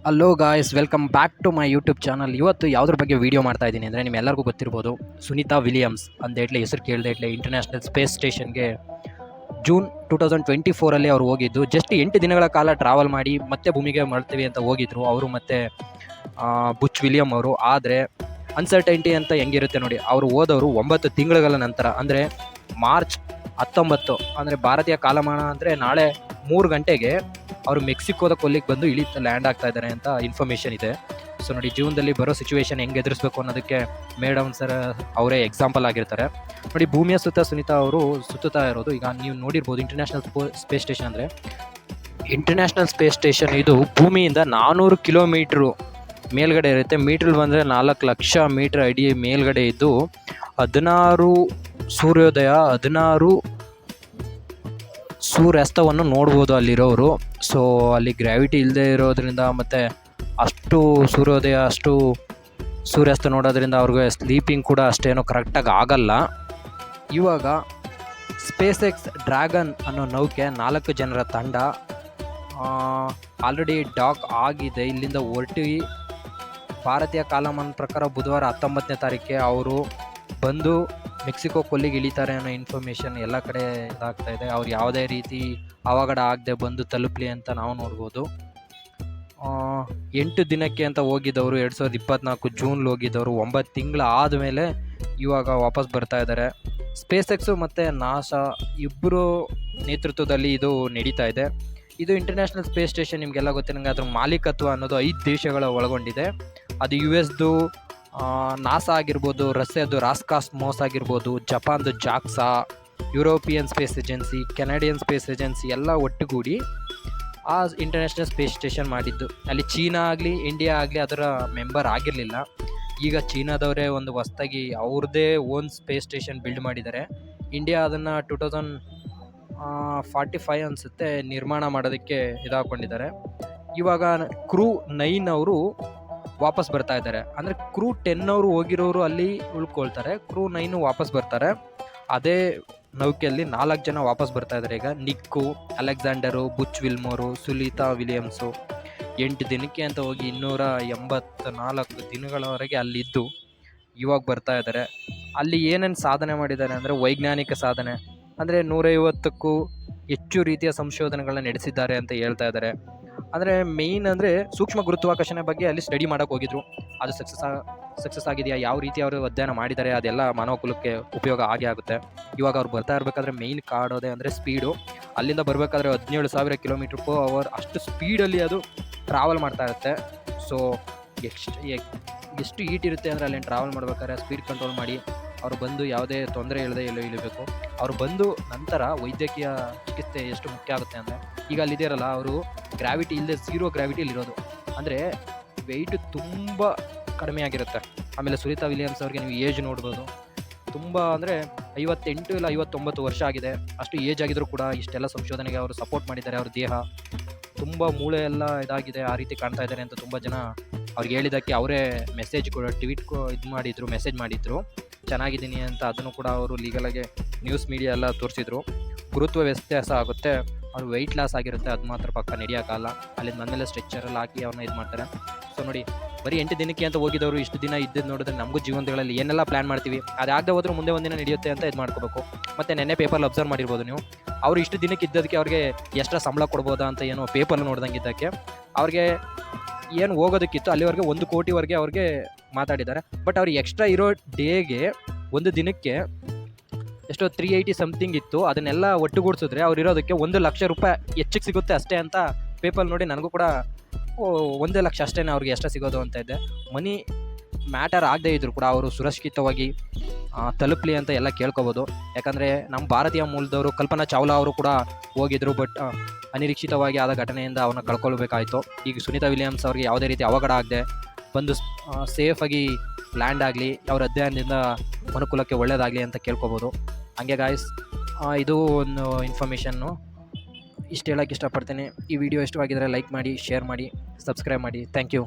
Hello guys, welcome back to my YouTube channel. ಇವತ್ತು ಯಾವುದ್ರ ಬಗ್ಗೆ ವೀಡಿಯೋ ಮಾಡ್ತಾ ಇದ್ದೀನಿ ಅಂದರೆ ನಿಮ್ಮೆಲ್ಲರಿಗೂ ಗೊತ್ತಿರ್ಬೋದು, ಸುನೀತಾ ವಿಲಿಯಮ್ಸ್ ಅಂದೇಟ್ಲೆ ಹೆಸರು ಕೇಳಿದೆ ಇಟ್ಲೆ ಇಂಟರ್ನ್ಯಾಷನಲ್ ಸ್ಪೇಸ್ ಸ್ಟೇಷನ್ಗೆ ಜೂನ್ 2024 ಅವರು ಹೋಗಿದ್ದು. ಜಸ್ಟ್ 8 ದಿನಗಳ ಕಾಲ ಟ್ರಾವೆಲ್ ಮಾಡಿ ಮತ್ತೆ ಭೂಮಿಗೆ ಮಳ್ತೀವಿ ಅಂತ ಹೋಗಿದ್ರು ಅವರು ಮತ್ತು ಬುಚ್ ವಿಲಿಯಮ್ ಅವರು. ಆದರೆ ಅನ್ಸರ್ಟೈಂಟಿ ಅಂತ ಹೆಂಗಿರುತ್ತೆ ನೋಡಿ, ಅವರು ಹೋದವರು 9 ತಿಂಗಳುಗಳ ನಂತರ, ಅಂದರೆ ಮಾರ್ಚ್ 19, ಅಂದರೆ ಭಾರತೀಯ ಕಾಲಮಾನ ಅಂದರೆ ನಾಳೆ 3 ಗಂಟೆಗೆ ಅವರು ಮೆಕ್ಸಿಕೋದ ಕೊಲ್ಲಿಗೆ ಬಂದು ಲ್ಯಾಂಡ್ ಆಗ್ತಾ ಇದ್ದಾರೆ ಅಂತ ಇನ್ಫಾರ್ಮೇಷನ್ ಇದೆ. ಸೊ ನೋಡಿ, ಜೀವನದಲ್ಲಿ ಬರೋ ಸಿಚುವೇಶನ್ ಹೆಂಗೆ ಎದುರಿಸಬೇಕು ಅನ್ನೋದಕ್ಕೆ ಮೇಡಮ್ ಸರ್ ಅವರೇ ಎಕ್ಸಾಂಪಲ್ ಆಗಿರ್ತಾರೆ. ನೋಡಿ, ಭೂಮಿಯ ಸುತ್ತ ಸುನೀತಾ ಅವರು ಸುತ್ತುತ್ತಾ ಇರೋದು. ಈಗ ನೀವು ನೋಡಿರ್ಬೋದು, ಇಂಟರ್ನ್ಯಾಷನಲ್ ಸ್ಪೇಸ್ ಸ್ಟೇಷನ್ ಅಂದರೆ ಇಂಟರ್ನ್ಯಾಷನಲ್ ಸ್ಪೇಸ್ ಸ್ಟೇಷನ್ ಇದು ಭೂಮಿಯಿಂದ 400 ಕಿಲೋಮೀಟ್ರು ಮೇಲ್ಗಡೆ ಇರುತ್ತೆ. ಮೀಟ್ರಲ್ಲಿ ಬಂದರೆ 4 ಲಕ್ಷ ಮೀಟ್ರ್ ಅಡಿ ಮೇಲ್ಗಡೆ ಇದ್ದು 16 ಸೂರ್ಯೋದಯ 16 ಸೂರ್ಯಾಸ್ತವನ್ನು ನೋಡ್ಬೋದು ಅಲ್ಲಿರೋರು. ಸೊ ಅಲ್ಲಿ ಗ್ರಾವಿಟಿ ಇಲ್ಲದೆ ಇರೋದ್ರಿಂದ ಮತ್ತು ಅಷ್ಟು ಸೂರ್ಯೋದಯ ಅಷ್ಟು ಸೂರ್ಯಾಸ್ತ ನೋಡೋದ್ರಿಂದ ಅವ್ರಿಗೆ ಸ್ಲೀಪಿಂಗ್ ಕೂಡ ಅಷ್ಟೇನೋ ಕರೆಕ್ಟಾಗಿ ಆಗಲ್ಲ. ಇವಾಗ ಸ್ಪೇಸ್ ಎಕ್ಸ್ ಡ್ರ್ಯಾಗನ್ ಅನ್ನೋ ನೌಕೆ 4 ಜನರ ತಂಡ ಆಲ್ರೆಡಿ ಡಾಕ್ ಆಗಿದೆ. ಇಲ್ಲಿಂದ ಹೊರಟಿ ಭಾರತೀಯ ಕಾಲಮಾನ ಪ್ರಕಾರ ಬುಧವಾರ 19ನೇ ತಾರೀಕಿಗೆ ಅವರು ಬಂದು ಮೆಕ್ಸಿಕೋ ಕೊಲ್ಲಿಗೆ ಇಳಿತಾರೆ ಅನ್ನೋ ಇನ್ಫಾರ್ಮೇಷನ್ ಎಲ್ಲ ಕಡೆ ಇದಾಗ್ತಾ ಇದೆ. ಅವ್ರು ಯಾವುದೇ ರೀತಿ ಅವಘಡ ಆಗದೆ ಬಂದು ತಲುಪಲಿ ಅಂತ ನಾವು ನೋಡ್ಬೋದು. 8 ದಿನಕ್ಕೆ ಅಂತ ಹೋಗಿದ್ದವರು 2024 ಜೂನ್ಲಿ ಹೋಗಿದ್ದವರು 9 ತಿಂಗಳು ಆದಮೇಲೆ ಇವಾಗ ವಾಪಸ್ ಬರ್ತಾ ಇದ್ದಾರೆ. ಸ್ಪೇಸ್ ಎಕ್ಸು ಮತ್ತು ನಾಸಾ ಇಬ್ಬರು ನೇತೃತ್ವದಲ್ಲಿ ಇದು ನಡೀತಾ ಇದೆ. ಇದು ಇಂಟರ್ನ್ಯಾಷನಲ್ ಸ್ಪೇಸ್ ಸ್ಟೇಷನ್ ನಿಮಗೆಲ್ಲ ಗೊತ್ತಿರಂಗೆ ಅದ್ರ ಮಾಲೀಕತ್ವ ಅನ್ನೋದು 5 ದೇಶಗಳ ಒಳಗೊಂಡಿದೆ. ಅದು US ನಾಸಾ ಆಗಿರ್ಬೋದು, ರಷ್ಯಾದು ರಾಸ್ಕಾಸ್ಮೋಸ್ ಆಗಿರ್ಬೋದು, ಜಪಾನ್ದು JAXA, European space agency, Canadian space agency ಎಲ್ಲ ಒಟ್ಟುಗೂಡಿ ಆ ಇಂಟರ್ನ್ಯಾಷನಲ್ ಸ್ಪೇಸ್ ಸ್ಟೇಷನ್ ಮಾಡಿದ್ದು. ಅಲ್ಲಿ ಚೀನಾ ಆಗಲಿ ಇಂಡಿಯಾ ಆಗಲಿ ಅದರ ಮೆಂಬರ್ ಆಗಿರಲಿಲ್ಲ. ಈಗ ಚೀನಾದವರೇ ಒಂದು ಹೊಸ್ದಾಗಿ ಅವ್ರದ್ದೇ ಓನ್ ಸ್ಪೇಸ್ ಸ್ಟೇಷನ್ ಬಿಲ್ಡ್ ಮಾಡಿದ್ದಾರೆ. ಇಂಡಿಯಾ ಅದನ್ನು 2045 ಅನಿಸುತ್ತೆ ನಿರ್ಮಾಣ ಮಾಡೋದಕ್ಕೆ ಇದಾಕೊಂಡಿದ್ದಾರೆ. ಇವಾಗ ಕ್ರೂ 9 ಅವರು ವಾಪಸ್ ಬರ್ತಾ ಇದ್ದಾರೆ. ಅಂದರೆ ಕ್ರೂ 10 ಅವರು ಹೋಗಿರೋರು ಅಲ್ಲಿ ಉಳ್ಕೊಳ್ತಾರೆ, ಕ್ರೂ 9 ವಾಪಸ್ ಬರ್ತಾರೆ. ಅದೇ ನೌಕೆಯಲ್ಲಿ 4 ಜನ ವಾಪಸ್ ಬರ್ತಾ ಇದ್ದಾರೆ. ಈಗ ನಿಕ್ಕು, ಅಲೆಕ್ಸಾಂಡರು, ಬುಚ್ ವಿಲ್ಮೋರು, ಸುನೀತಾ ವಿಲಿಯಮ್ಸು 8 ದಿನಕ್ಕೆ ಅಂತ ಹೋಗಿ 284 ದಿನಗಳವರೆಗೆ ಅಲ್ಲಿದ್ದು ಇವಾಗ ಬರ್ತಾ ಇದ್ದಾರೆ. ಅಲ್ಲಿ ಏನೇನು ಸಾಧನೆ ಮಾಡಿದ್ದಾರೆ ಅಂದರೆ ವೈಜ್ಞಾನಿಕ ಸಾಧನೆ, ಅಂದರೆ 150ಕ್ಕೂ ಹೆಚ್ಚು ರೀತಿಯ ಸಂಶೋಧನೆಗಳನ್ನ ನಡೆಸಿದ್ದಾರೆ ಅಂತ ಹೇಳ್ತಾ ಇದ್ದಾರೆ. ಅಂದರೆ ಮೇಯ್ನ್ ಅಂದರೆ ಸೂಕ್ಷ್ಮ ಗುರುತ್ವಾಕರ್ಷಣೆ ಬಗ್ಗೆ ಅಲ್ಲಿ ಸ್ಟಡಿ ಮಾಡೋಕ್ಕೆ ಹೋಗಿದ್ರು. ಅದು ಸಕ್ಸಸ್ ಆಗಿದೆಯಾ, ಯಾವ ರೀತಿ ಅವರು ಅಧ್ಯಯನ ಮಾಡಿದ್ದಾರೆ, ಅದೆಲ್ಲ ಮಾನವ ಕುಲಕ್ಕೆ ಉಪಯೋಗ ಆಗೇ ಆಗುತ್ತೆ. ಇವಾಗ ಅವ್ರು ಬರ್ತಾ ಇರಬೇಕಾದ್ರೆ ಮೇಯ್ನ್ ಕಾಡೋದೆ ಅಂದರೆ ಸ್ಪೀಡು. ಅಲ್ಲಿಂದ ಬರಬೇಕಾದ್ರೆ 17,000 km/h ಅಷ್ಟು ಸ್ಪೀಡಲ್ಲಿ ಅದು ಟ್ರಾವೆಲ್ ಮಾಡ್ತಾ ಇರುತ್ತೆ. ಸೊ ಎಷ್ಟು ಹೀಟ್ ಇರುತ್ತೆ ಅಂದರೆ ಅಲ್ಲಿ ಟ್ರಾವೆಲ್ ಮಾಡ್ಬೇಕಾದ್ರೆ ಸ್ಪೀಡ್ ಕಂಟ್ರೋಲ್ ಮಾಡಿ ಅವರು ಬಂದು ಯಾವುದೇ ತೊಂದರೆ ಇಲ್ಲದೆ ಇಳಿಬೇಕು. ಅವರು ಬಂದು ನಂತರ ವೈದ್ಯಕೀಯ ಚಿಕಿತ್ಸೆ ಎಷ್ಟು ಮುಖ್ಯ ಆಗುತ್ತೆ ಅಂದರೆ, ಈಗ ಅಲ್ಲಿದ್ದೀರಲ್ಲ ಅವರು ಗ್ರಾವಿಟಿ ಇಲ್ಲದೆ 0 ಗ್ರಾವಿಟಿಯಲ್ಲಿರೋದು, ಅಂದರೆ ವೆಯ್ಟ್ ತುಂಬ ಕಡಿಮೆ ಆಗಿರುತ್ತೆ. ಆಮೇಲೆ ಸುನೀತಾ ವಿಲಿಯಮ್ಸ್ ಅವ್ರಿಗೆ ನೀವು ಏಜ್ ನೋಡ್ಬೋದು, ತುಂಬ ಅಂದರೆ 58 ಇಲ್ಲ 59 ವರ್ಷ ಆಗಿದೆ. ಅಷ್ಟು ಏಜ್ ಆಗಿದ್ರು ಕೂಡ ಇಷ್ಟೆಲ್ಲ ಸಂಶೋಧನೆಗೆ ಅವರು ಸಪೋರ್ಟ್ ಮಾಡಿದ್ದಾರೆ. ಅವ್ರ ದೇಹ ತುಂಬ ಮೂಳೆ ಎಲ್ಲ ಇದಾಗಿದೆ, ಆ ರೀತಿ ಕಾಣ್ತಾ ಇದ್ದಾರೆ ಅಂತ ತುಂಬ ಜನ ಅವ್ರಿಗೆ ಹೇಳಿದ್ದಕ್ಕೆ ಅವರೇ ಮೆಸೇಜ್ ಕೂಡ ಮೆಸೇಜ್ ಮಾಡಿದ್ರು ಚೆನ್ನಾಗಿದ್ದೀನಿ ಅಂತ. ಅದನ್ನು ಕೂಡ ಅವರು ಲೀಗಲಾಗಿ ನ್ಯೂಸ್ ಮೀಡಿಯಾ ಎಲ್ಲ ತೋರಿಸಿದ್ರು. ಗುರುತ್ವ ವ್ಯತ್ಯಾಸ ಆಗುತ್ತೆ, ಅವ್ರು ವೆಯ್ಟ್ ಲಾಸ್ ಆಗಿರುತ್ತೆ, ಅದು ಮಾತ್ರ ಪಕ್ಕ ನಡೆಯೋಕ್ಕಲ್ಲ. ಅಲ್ಲಿಂದ ಬಂದಮೇಲೆ ಸ್ಟ್ರೆಚ್ಚರಲ್ಲಿ ಹಾಕಿ ಅವ್ರನ್ನ ಇದು ಮಾಡ್ತಾರೆ. ಸೊ ನೋಡಿ, ಬರೀ 8 ದಿನಕ್ಕೆ ಅಂತ ಹೋಗಿದ್ದವರು ಇಷ್ಟು ದಿನ ಇದ್ದದ್ದು ನೋಡಿದ್ರೆ ನಮಗೂ ಜೀವನಗಳಲ್ಲಿ ಏನೆಲ್ಲ ಪ್ಲ್ಯಾನ್ ಮಾಡ್ತೀವಿ ಅದಾಗದೆ ಹೋದರೂ ಮುಂದೆ ಒಂದಿನ ನಡೆಯುತ್ತೆ ಅಂತ ಇದು ಮಾಡ್ಕೋಬೇಕು. ಮತ್ತು ನೆನ್ನೆ ಪೇಪರಲ್ಲಿ ಅಬ್ಸರ್ವ್ ಮಾಡಿರ್ಬೋದು ನೀವು, ಅವರು ಇಷ್ಟು ದಿನಕ್ಕೆ ಇದ್ದದಕ್ಕೆ ಅವ್ರಿಗೆ ಎಷ್ಟರ ಸಂಬಳ ಕೊಡ್ಬೋದಾ ಅಂತ ಏನೋ ಪೇಪರ್ ನೋಡ್ದಂಗೆ ಇದ್ದಕ್ಕೆ ಅವ್ರಿಗೆ ಏನು ಹೋಗೋದಕ್ಕಿತ್ತು ಅಲ್ಲಿವರೆಗೆ 1 ಕೋಟಿವರೆಗೆ ಅವ್ರಿಗೆ ಮಾತಾಡಿದ್ದಾರೆ. ಬಟ್ ಅವ್ರಿಗೆ ಎಕ್ಸ್ಟ್ರಾ ಇರೋ ಡೇಗೆ ಒಂದು ದಿನಕ್ಕೆ ಎಷ್ಟೋ 380 ಸಮಥಿಂಗ್ ಇತ್ತು. ಅದನ್ನೆಲ್ಲ ಒಟ್ಟುಗೂಡಿಸಿದ್ರೆ ಅವ್ರು ಇರೋದಕ್ಕೆ 1 ಲಕ್ಷ ರೂಪಾಯಿ ಹೆಚ್ಚಿಗೆ ಸಿಗುತ್ತೆ ಅಷ್ಟೇ ಅಂತ ಪೇಪರ್ ನೋಡಿ ನನಗೂ ಕೂಡ 1 ಲಕ್ಷ ಅಷ್ಟೇ ಅವ್ರಿಗೆ ಎಷ್ಟ ಸಿಗೋದು ಅಂತ ಇದ್ದೆ. ಮನಿ ಮ್ಯಾಟರ್ ಆಗದೆ ಇದ್ರು ಕೂಡ ಅವರು ಸುರಕ್ಷಿತವಾಗಿ ತಲುಪಲಿ ಅಂತ ಎಲ್ಲ ಕೇಳ್ಕೊಬೋದು. ಯಾಕಂದರೆ ನಮ್ಮ ಭಾರತೀಯ ಮೂಲದವರು ಕಲ್ಪನಾ ಚಾವ್ಲಾ ಅವರು ಕೂಡ ಹೋಗಿದ್ರು, ಬಟ್ ಅನಿರೀಕ್ಷಿತವಾಗಿ ಆದ ಘಟನೆಯಿಂದ ಅವ್ರನ್ನ ಕಳ್ಕೊಳ್ಬೇಕಾಯಿತು. ಈಗ ಸುನೀತಾ ವಿಲಿಯಮ್ಸ್ ಅವ್ರಿಗೆ ಯಾವುದೇ ರೀತಿ ಅವಘಡ ಆಗದೆ ಬಂದು ಸೇಫಾಗಿ ಲ್ಯಾಂಡ್ ಆಗಲಿ, ಅವ್ರ ಅಧ್ಯಯನದಿಂದ ಮನುಕುಲಕ್ಕೆ ಒಳ್ಳೆಯದಾಗಲಿ ಅಂತ ಕೇಳ್ಕೊಬೋದು. ಹಂಗೆ ಗಾಯ್ಸ್, ಇದು ಒಂದು ಇನ್ಫಾರ್ಮೇಷನ್ನು ಇಷ್ಟು ಹೇಳೋಕ್ಕೆ ಇಷ್ಟಪಡ್ತೀನಿ. ಈ ವಿಡಿಯೋ ಇಷ್ಟವಾಗಿದ್ದರೆ ಲೈಕ್ ಮಾಡಿ, ಶೇರ್ ಮಾಡಿ, ಸಬ್ಸ್ಕ್ರೈಬ್ ಮಾಡಿ. Thank you.